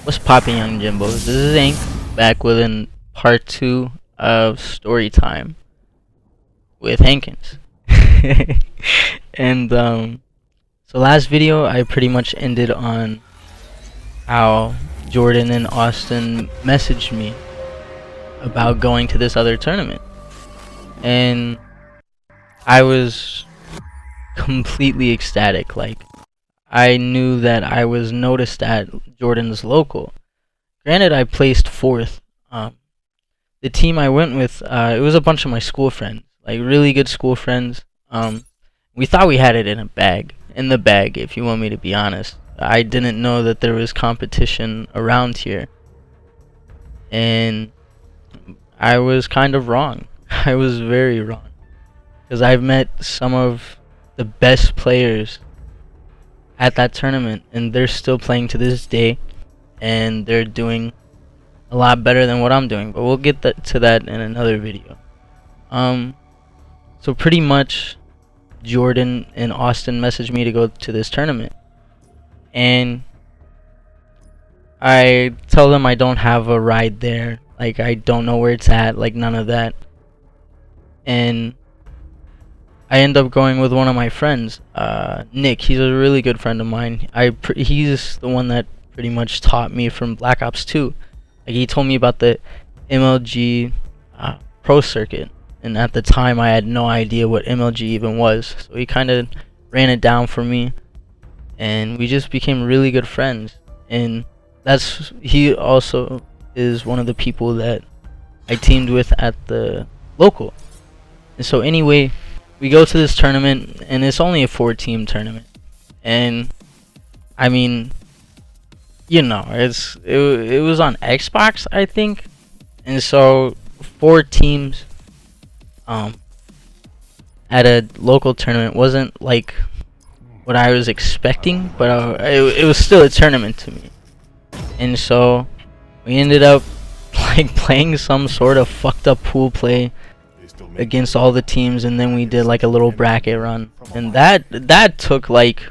What's poppin', young Jimbos? This is Ink, back with part 2 of story time with Hankiins. And so last video I pretty much ended on how Jordan and Austin messaged me about going to this other tournament, and I was completely ecstatic. Like, I knew that I was noticed at Jordan's local. Granted, I placed 4th. The team I went with, it was a bunch of my school friends, like really good school friends. We thought we had it in the bag, if you want me to be honest. I didn't know that there was competition around here, and I was kind of wrong. I was very wrong, because I've met some of the best players at that tournament, and they're still playing to this day, and they're doing a lot better than what I'm doing, but we'll get to that in another video. So pretty much Jordan and Austin messaged me to go to this tournament, and I tell them I don't have a ride there, like I don't know where it's at, like none of that. And I end up going with one of my friends, Nick. He's a really good friend of mine. He's the one that pretty much taught me from Black Ops 2. Like, he told me about the MLG Pro Circuit, and at the time I had no idea what MLG even was. So he kind of ran it down for me, and we just became really good friends. And he also is one of the people that I teamed with at the local. And so anyway, we go to this tournament, and it's only a 4-team tournament, and I mean, you know, it was on Xbox, I think, and so 4 teams at a local tournament wasn't like what I was expecting, but it was still a tournament to me. And so we ended up like playing some sort of fucked up pool play against all the teams, and then we did like a little bracket run, and that took like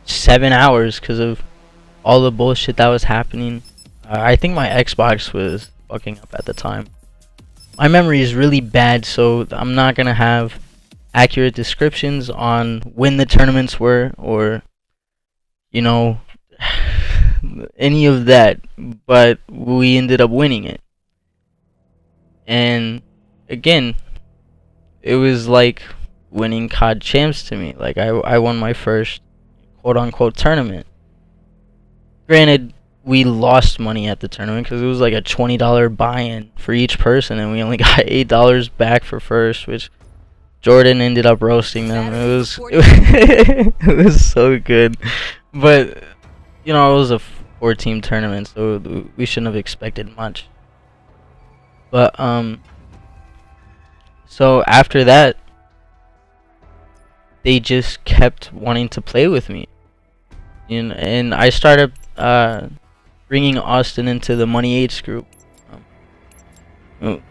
7 hours because of all the bullshit that was happening. I think my Xbox was fucking up at the time. My memory is really bad, so I'm not gonna have accurate descriptions on when the tournaments were, or you know, any of that, but we ended up winning it. And again, it was like winning COD champs to me. Like, I won my first quote-unquote tournament. Granted, we lost money at the tournament because it was like a $20 buy-in for each person, and we only got $8 back for first, which Jordan ended up roasting them. It was so good. But, you know, it was a 4-team tournament, so we shouldn't have expected much. But, so after that, they just kept wanting to play with me, and I started bringing Austin into the Money 8 group,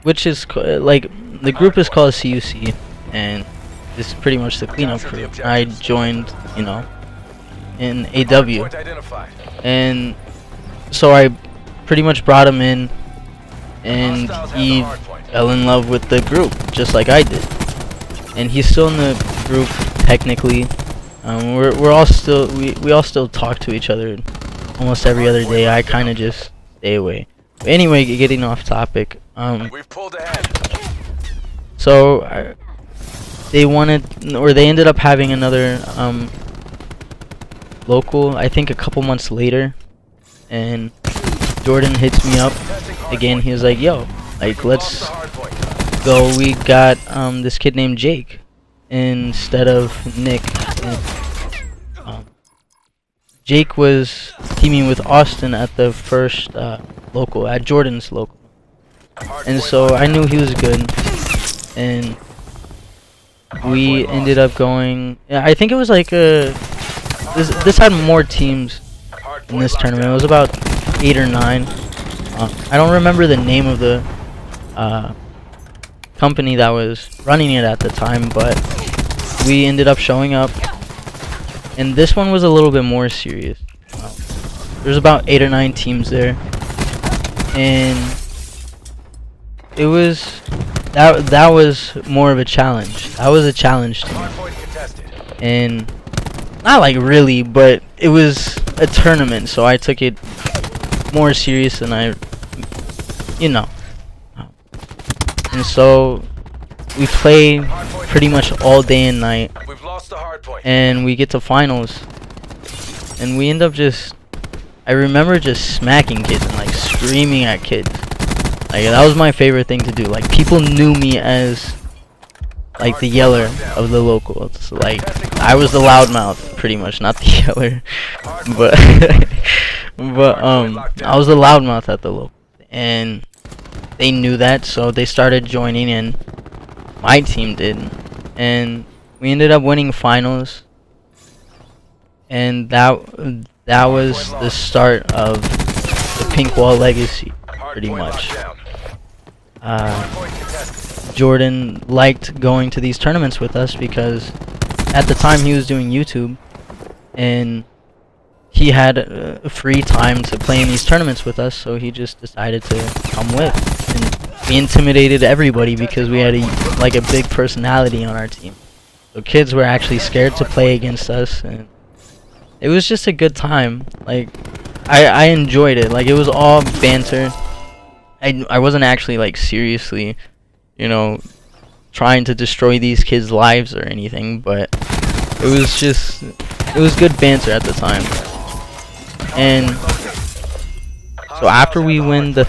which is like, the group is called CUC, and it's pretty much the cleanup crew. I joined, you know, in AW, and so I pretty much brought him in, and he fell in love with the group just like I did, and he's still in the group technically. We're all still we all still talk to each other almost every other day. I kind of just stay away. But anyway, getting off topic. We've pulled ahead. So they ended up having another local, I think a couple months later, and Jordan hits me up again. He was like, yo, like, let's go. We got this kid named Jake instead of Nick. And, Jake was teaming with Austin at the first local, at Jordan's local, and so I knew he was good, and we ended up going. Yeah, I think it was like this had more teams in this tournament. It was about 8 or 9. I don't remember the name of the company that was running it at the time, but we ended up showing up, and this one was a little bit more serious. There's about 8 or 9 teams there, and it was that was more of a challenge. That was a challenge to me, and not like really, but it was a tournament, so I took it more serious than you know. And so we play pretty much all day and night, and we get to finals, and we end up just, I remember just smacking kids and like screaming at kids. Like that was my favorite thing to do. Like people knew me as like the yeller of the locals. Like I was the loudmouth pretty much, not the yeller, but I was the loudmouth at the local, and they knew that, so they started joining in. My team did, and we ended up winning finals, and that was the start of the Pink Wall legacy, pretty much. Jordan liked going to these tournaments with us because at the time he was doing YouTube, and he had free time to play in these tournaments with us, so he just decided to come with. And we intimidated everybody because we had a big personality on our team. So kids were actually scared to play against us, and it was just a good time. Like I enjoyed it. Like it was all banter. I wasn't actually like seriously, trying to destroy these kids' lives or anything, but it was good banter at the time. And so after we win the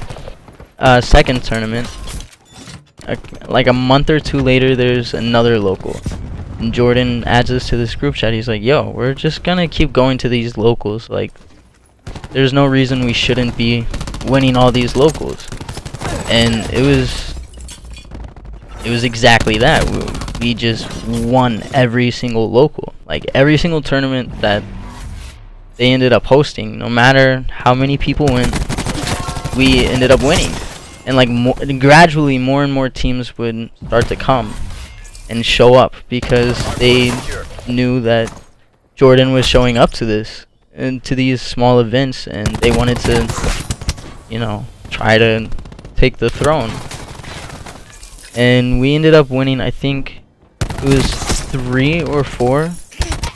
second tournament, like a month or two later, there's another local, and Jordan adds us to this group chat. He's like, yo, we're just gonna keep going to these locals. Like there's no reason we shouldn't be winning all these locals. And it was exactly that. We just won every single local. Like every single tournament that they ended up hosting, no matter how many people went, we ended up winning. And like gradually more and more teams would start to come and show up because they knew that Jordan was showing up to this and to these small events, and they wanted to try to take the throne. And we ended up winning, I think it was 3 or 4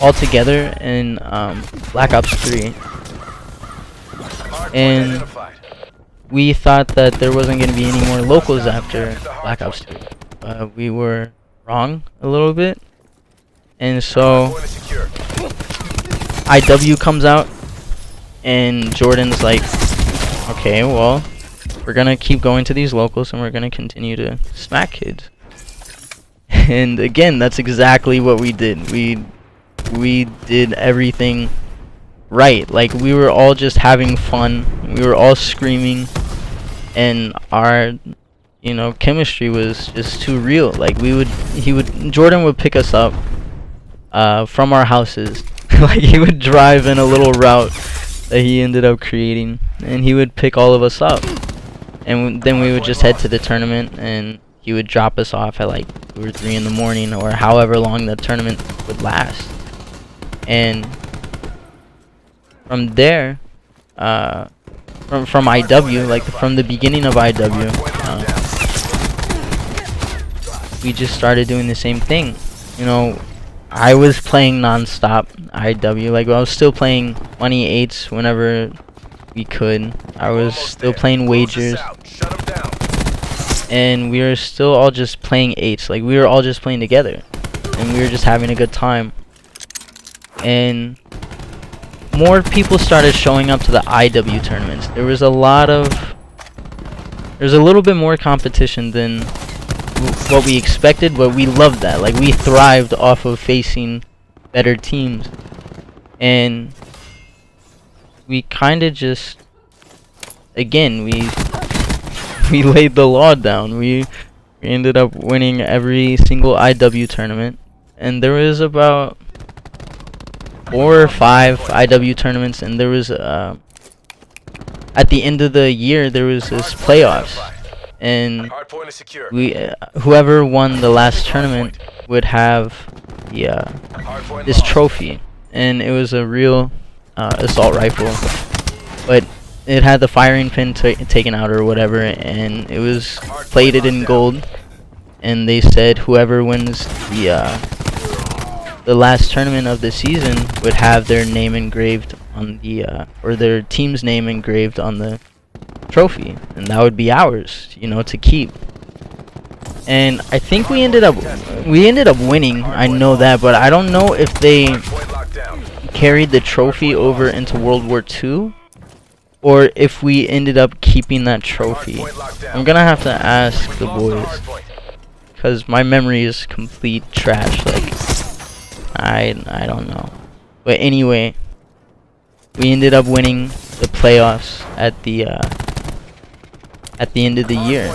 altogether in Black Ops 3. And we thought that there wasn't going to be any more locals after Black Ops 2. We were wrong a little bit. And so IW comes out, and Jordan's like, okay, well, we're gonna keep going to these locals and we're gonna continue to smack kids. And again, that's exactly what we did. We did everything right. Like we were all just having fun. We were all screaming, and our chemistry was just too real. Like Jordan would pick us up from our houses. Like he would drive in a little route that he ended up creating, and he would pick all of us up. And then we would just head to the tournament, and he would drop us off at like 2 or 3 in the morning, or however long the tournament would last. And from there, from IW, like from the beginning of IW, we just started doing the same thing. I was playing non-stop IW. Like I was still playing money 8s whenever we could. I was still playing wagers, and we were still all just playing 8s. Like we were all just playing together, and we were just having a good time. And more people started showing up to the IW tournaments. There was a little bit more competition than what we expected, but we loved that. Like we thrived off of facing better teams, and we kind of just, again, we laid the law down. We ended up winning every single IW tournament, and there was about 4 or 5 IW tournaments, and there was at the end of the year there was this playoffs, and whoever won the last tournament would have this trophy, and it was a real assault rifle. but it had the firing pin taken out or whatever, and it was plated in gold. And they said whoever wins the last tournament of the season would have their name engraved on the or their team's name engraved on the trophy, and that would be ours, you know, to keep. And I think we ended up winning. I know that, but I don't know if they carried the trophy over into World War II or if we ended up keeping that trophy. I'm gonna have to ask the boys, because my memory is complete trash. Like, I don't know. But anyway, we ended up winning the playoffs at the end of the year.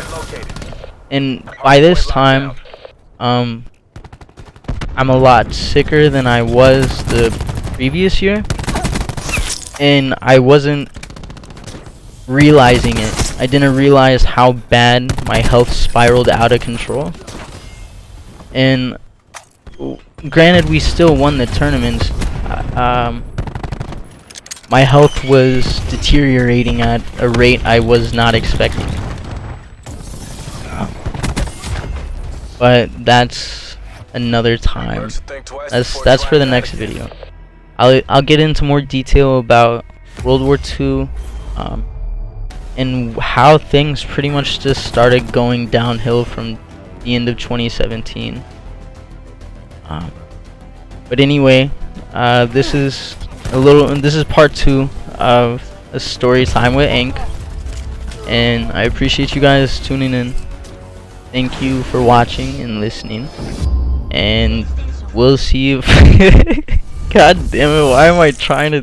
And by this time, I'm a lot sicker than I was the previous year, and I wasn't realizing it. I didn't realize how bad my health spiraled out of control. And granted, we still won the tournament. My health was deteriorating at a rate I was not expecting. But that's another time. That's for the next video. I'll get into more detail about World War II, and how things pretty much just started going downhill from the end of 2017. But anyway, this is part 2 of a story time with Ink, and I appreciate you guys tuning in. Thank you for watching and listening, and we'll see you. God damn it, why am I trying to